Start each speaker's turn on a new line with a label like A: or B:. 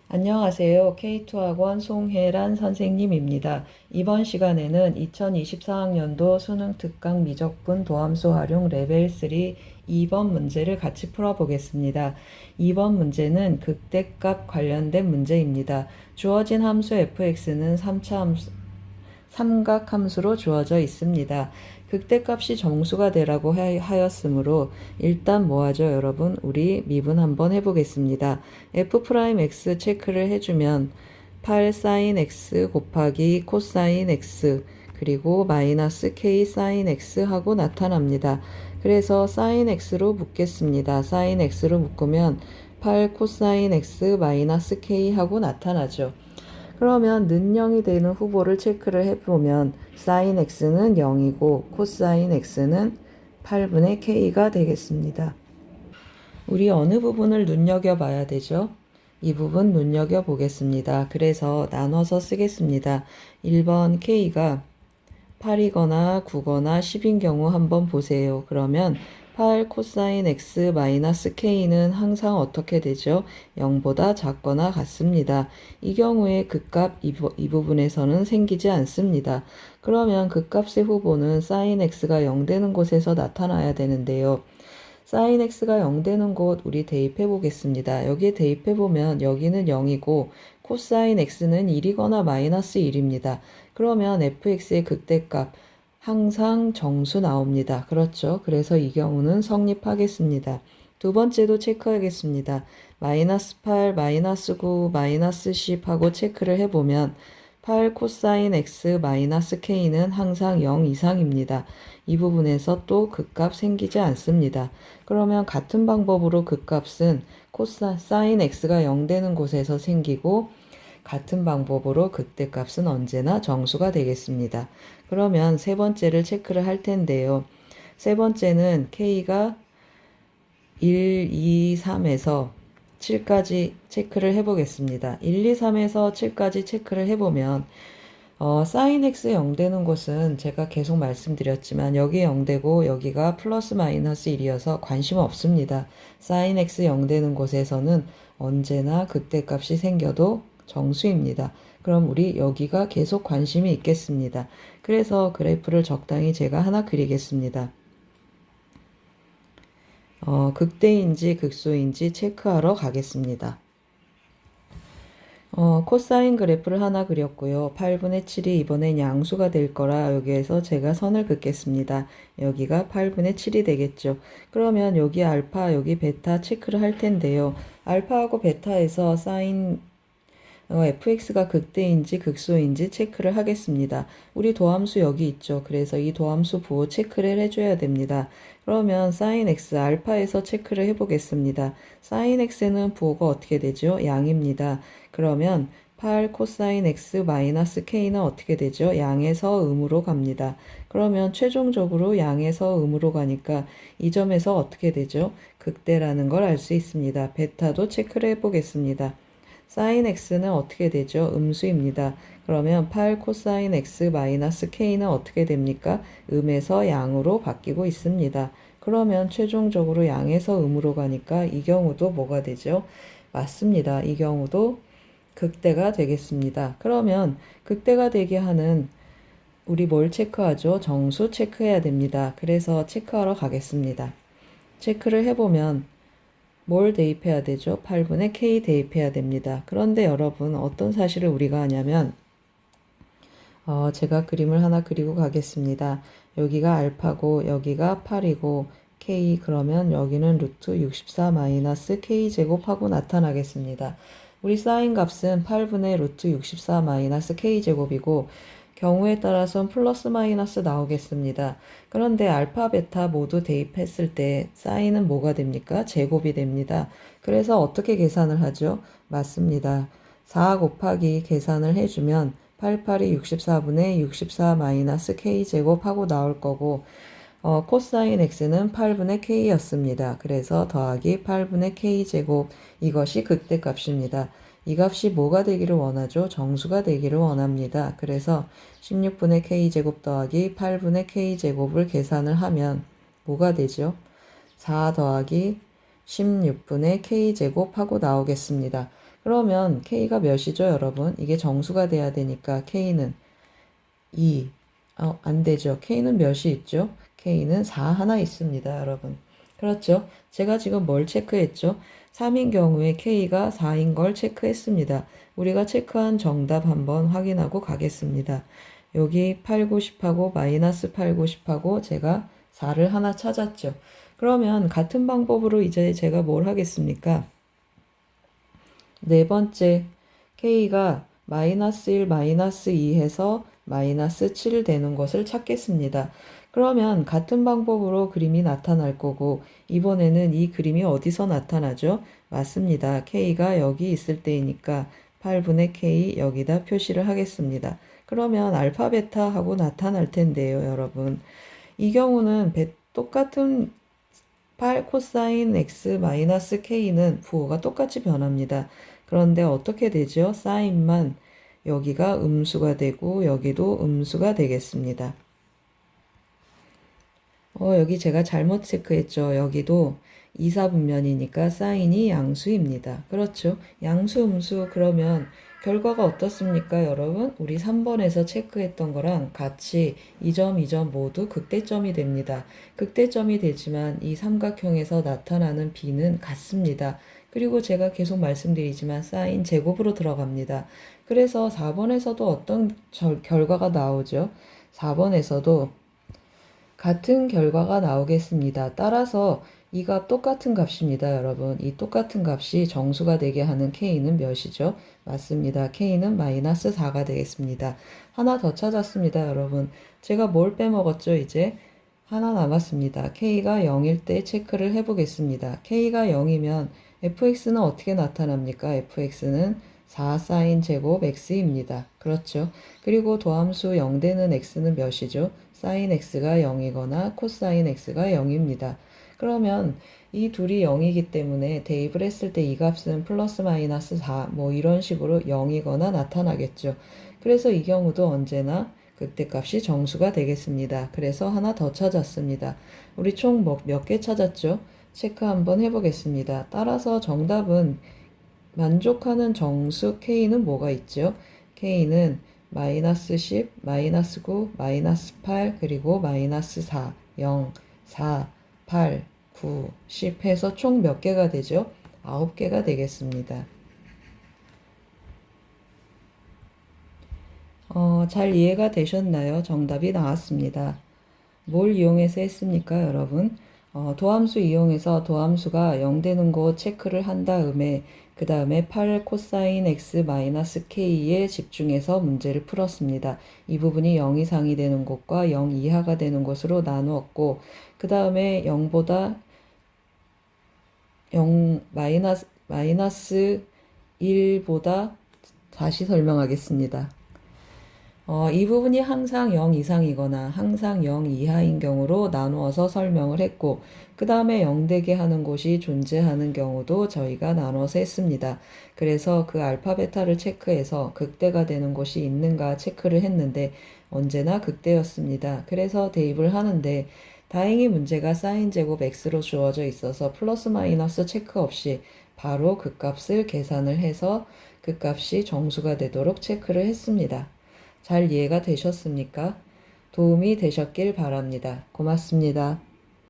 A: 안녕하세요. K2학원 송혜란 선생님입니다. 이번 시간에는 2024학년도 수능 특강 미적분 도함수 활용 레벨 3 2번 문제를 같이 풀어보겠습니다. 2번 문제는 극대값 관련된 문제입니다. 주어진 함수 fx는 3차 함수, 삼각함수로 주어져 있습니다. 극대값이 정수가 되라고 하였으므로 일단 뭐하죠 여러분? 우리 미분 한번 해보겠습니다. f'x 체크를 해주면 8 sin x 곱하기 코사인 x 그리고 마이너스 k sin x 하고 나타납니다. 그래서 sin x로 묶겠습니다. sin x로 묶으면 8 코사인 x 마이너스 k 하고 나타나죠. 그러면 는 0이 되는 후보를 체크를 해보면 sin x는 0이고 코사인 x는 8분의 k가 되겠습니다. 우리 어느 부분을 눈여겨봐야 되죠? 이 부분 눈여겨보겠습니다. 그래서 나눠서 쓰겠습니다. 1번 k가 8이거나 9거나 10인 경우 한번 보세요. 그러면 8 코사인 x 마이너스 k는 항상 어떻게 되죠? 0보다 작거나 같습니다. 이 경우에 극값 이 부분에서는 생기지 않습니다. 그러면 극값의 후보는 sin x가 0 되는 곳에서 나타나야 되는데요. sin x가 0 되는 곳 우리 대입해 보겠습니다. 여기에 대입해 보면 여기는 0이고 코사인 x는 1이거나 마이너스 1입니다. 그러면 fx의 극대값 항상 정수 나옵니다. 그렇죠? 그래서 이 경우는 성립하겠습니다. 두 번째도 체크하겠습니다. 마이너스 8, 마이너스 9, 마이너스 10 하고 체크를 해보면 8 코사인 x 마이너스 k는 항상 0 이상입니다. 이 부분에서 또 극값 생기지 않습니다. 그러면 같은 방법으로 극값은 코사인 x가 0 되는 곳에서 생기고 같은 방법으로 극대값은 언제나 정수가 되겠습니다. 그러면 세 번째를 체크를 할 텐데요. 세 번째는 k가 1, 2, 3에서 7까지 체크를 해보겠습니다. 1, 2, 3에서 7까지 체크를 해보면 sin x 0 되는 곳은 제가 계속 말씀드렸지만 여기 0 되고 여기가 플러스 마이너스 1이어서 관심 없습니다. sin x 0 되는 곳에서는 언제나 극대값이 생겨도 정수입니다. 그럼 우리 여기가 계속 관심이 있겠습니다. 그래서 그래프를 적당히 제가 하나 그리겠습니다. 극대인지 극소인지 체크하러 가겠습니다. 코사인 그래프를 하나 그렸고요. 8분의 7이 이번엔 양수가 될 거라 여기에서 제가 선을 긋겠습니다. 여기가 8분의 7이 되겠죠. 그러면 여기 알파, 여기 베타 체크를 할 텐데요. 알파하고 베타에서 사인 fx가 극대인지 극소인지 체크를 하겠습니다. 우리 도함수 여기 있죠. 그래서 이 도함수 부호 체크를 해줘야 됩니다. 그러면 sin x 알파에서 체크를 해보겠습니다. sin x는 부호가 어떻게 되죠? 양입니다. 그러면 8 코사인 x 마이너스 k는 어떻게 되죠? 양에서 음으로 갑니다. 그러면 최종적으로 양에서 음으로 가니까 이 점에서 어떻게 되죠? 극대라는 걸 알 수 있습니다. 베타도 체크를 해보겠습니다. sin x는 어떻게 되죠? 음수입니다. 그러면 8 코사인 x 마이너스 k는 어떻게 됩니까? 음에서 양으로 바뀌고 있습니다. 그러면 최종적으로 양에서 음으로 가니까 이 경우도 뭐가 되죠? 맞습니다. 이 경우도 극대가 되겠습니다. 그러면 극대가 되게 하는 우리 뭘 체크하죠? 정수 체크해야 됩니다. 그래서 체크하러 가겠습니다. 체크를 해보면 뭘 대입해야 되죠? 8분의 k 대입해야 됩니다. 그런데 여러분 어떤 사실을 우리가 하냐면 제가 그림을 하나 그리고 가겠습니다. 여기가 알파고 여기가 8이고 k 그러면 여기는 루트 64 마이너스 k 제곱하고 나타나겠습니다. 우리 사인 값은 8분의 루트 64 마이너스 k 제곱이고 경우에 따라서는 플러스 마이너스 나오겠습니다. 그런데 알파, 베타 모두 대입했을 때 사인은 뭐가 됩니까? 제곱이 됩니다. 그래서 어떻게 계산을 하죠? 맞습니다. 4 곱하기 계산을 해주면 88이 64분의 64 마이너스 k제곱하고 나올 거고 코사인 x는 8분의 k였습니다. 그래서 더하기 8분의 k제곱 이것이 극대값입니다. 이 값이 뭐가 되기를 원하죠? 정수가 되기를 원합니다. 그래서 16분의 k제곱 더하기 8분의 k제곱을 계산을 하면 뭐가 되죠? 4 더하기 16분의 k제곱 하고 나오겠습니다. 그러면 k가 몇이죠, 여러분? 이게 정수가 돼야 되니까 k는 2. 안 되죠. k는 몇이 있죠? k는 4 하나 있습니다, 여러분. 그렇죠? 제가 지금 뭘 체크했죠? 3인 경우에 k가 4인 걸 체크했습니다. 우리가 체크한 정답 한번 확인하고 가겠습니다. 여기 8, 9, 10하고 마이너스 8, 9, 10하고 제가 4를 하나 찾았죠. 그러면 같은 방법으로 이제 제가 뭘 하겠습니까? 네 번째, k가 마이너스 1, 마이너스 2 해서 마이너스 7 되는 것을 찾겠습니다. 그러면 같은 방법으로 그림이 나타날 거고 이번에는 이 그림이 어디서 나타나죠? 맞습니다. k가 여기 있을 때이니까 8분의 k 여기다 표시를 하겠습니다. 그러면 알파 베타 하고 나타날 텐데요, 여러분. 이 경우는 똑같은 8 코사인 x 마이너스 k는 부호가 똑같이 변합니다. 그런데 어떻게 되죠? 사인만 여기가 음수가 되고 여기도 음수가 되겠습니다. 여기 제가 잘못 체크했죠. 여기도 이사분면이니까 사인이 양수입니다. 그렇죠? 양수, 음수 그러면 결과가 어떻습니까, 여러분? 우리 3번에서 체크했던 거랑 같이 이 점, 이 점 모두 극대점이 됩니다. 극대점이 되지만 이 삼각형에서 나타나는 b는 같습니다. 그리고 제가 계속 말씀드리지만 사인 제곱으로 들어갑니다. 그래서 4번에서도 어떤 결과가 나오죠? 4번에서도 같은 결과가 나오겠습니다. 따라서 이 값 똑같은 값입니다, 여러분. 이 똑같은 값이 정수가 되게 하는 k는 몇이죠? 맞습니다. k는 마이너스 4가 되겠습니다. 하나 더 찾았습니다, 여러분. 제가 뭘 빼먹었죠, 이제? 하나 남았습니다. k가 0일 때 체크를 해보겠습니다. k가 0이면 fx는 어떻게 나타납니까? fx는 4 사인 제곱 x입니다. 그렇죠? 그리고 도함수 0 되는 x는 몇이죠? 사인 x가 0이거나 코사인 x가 0입니다. 그러면 이 둘이 0이기 때문에 대입을 했을 때 이 값은 플러스 마이너스 4 뭐 이런 식으로 0이거나 나타나겠죠. 그래서 이 경우도 언제나 극대값이 정수가 되겠습니다. 그래서 하나 더 찾았습니다. 우리 총 몇 개 찾았죠? 체크 한번 해보겠습니다. 따라서 정답은 만족하는 정수 k는 뭐가 있죠? k는 마이너스 10, 마이너스 9, 마이너스 8, 그리고 마이너스 4, 0, 4, 8, 9, 10 해서 총 몇 개가 되죠? 9개가 되겠습니다. 잘 이해가 되셨나요? 정답이 나왔습니다. 뭘 이용해서 했습니까, 여러분? 도함수 이용해서 도함수가 0 되는 거 체크를 한 다음에 그 다음에 8 코사인 x 마이너스 k에 집중해서 문제를 풀었습니다. 이 부분이 0 이상이 되는 곳과 0 이하가 되는 곳으로 나누었고 그 다음에 0보다 0 마이너스 1보다 다시 설명하겠습니다. 이 부분이 항상 0 이상이거나 항상 0 이하인 경우로 나누어서 설명을 했고 그 다음에 0 되게 하는 곳이 존재하는 경우도 저희가 나눠서 했습니다. 그래서 그 알파 베타를 체크해서 극대가 되는 곳이 있는가 체크를 했는데 언제나 극대였습니다. 그래서 대입을 하는데 다행히 문제가 사인 제곱 x로 주어져 있어서 플러스 마이너스 체크 없이 바로 그 값을 계산을 해서 그 값이 정수가 되도록 체크를 했습니다. 잘 이해가 되셨습니까? 도움이 되셨길 바랍니다. 고맙습니다.